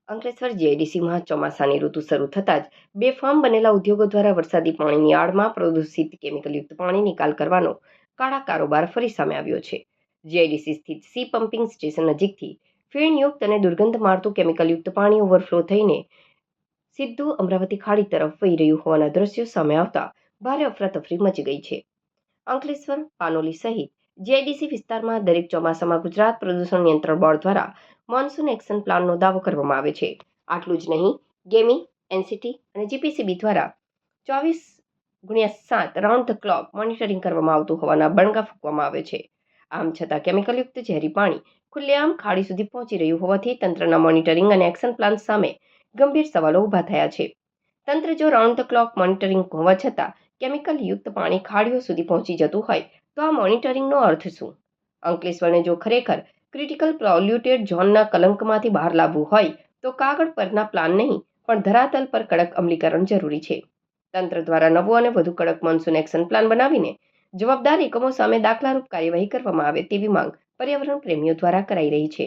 અંકલેશ્વર જીઆઈડીસીમાં ચોમાસાની ઋતુ શરૂ થતાં જ બેફામ બનેલા ઉદ્યોગો દ્વારા વરસાદી પાણીની આડમાં પ્રદૂષિત કેમિકલયુક્ત પાણી નિકાલ કરવાનો કાળા કારોબાર ફરી સામે આવ્યો છે. જીઆઈડીસી સ્થિત સી પમ્પિંગ સ્ટેશન નજીકથી ફીણયુક્ત અને દુર્ગંધ મારતું કેમિકલયુક્ત પાણી ઓવરફ્લો થઈને સીધું અમરાવતી ખાડી તરફ વહી રહ્યું હોવાના દ્રશ્યો સામે આવતા ભારે અફરાતફરી મચી ગઈ છે. અંકલેશ્વર, પાનોલી સહિત જીઆઈડીસી વિસ્તારમાં દરેક ચોમાસામાં ગુજરાત પ્રદૂષણ નિયંત્રણ બોર્ડ દ્વારા મોન્સૂન એક્શન પ્લાનનો દાવો કરવામાં આવે છે. આટલું જ નહીં, ગેમી, એનસીટી અને જીપીસીબી દ્વારા 24x7 round the clock monitoring કરવામાં આવતું હોવાના બણગા ફૂંકવામાં આવે છે. આમ છતાં કેમિકલયુક્ત ઝેરી પાણી ખુલ્લેઆમ ખાડી સુધી પહોંચી રહ્યું હોવાથી તંત્રના મોનિટરિંગ અને એક્શન પ્લાન સામે ગંભીર સવાલો ઊભા થયા છે. તંત્ર જો રાઉન્ડ ધ ક્લોક મોનિટરિંગ હોવા છતાં કેમિકલયુક્ત પાણી ખાડીઓ સુધી પહોંચી જતું હોય તો આ મોનિટરિંગનો અર્થ શું? અંકલેશ્વરને જો ખરેખર ક્રિટિકલ પોલ્યુટેડ ઝોનના કલંકમાંથી બહાર લાવવું હોય તો કાગળ પરના પ્લાન નહીં પણ ધરાતલ પર કડક અમલીકરણ જરૂરી છે. તંત્ર દ્વારા નવો અને વધુ કડક મોન્સૂન એક્શન પ્લાન બનાવીને જવાબદાર એકમો સામે દાખલારૂપ કાર્યવાહી કરવામાં આવે તેવી માંગ પર્યાવરણ પ્રેમીઓ દ્વારા કરાઈ રહી છે.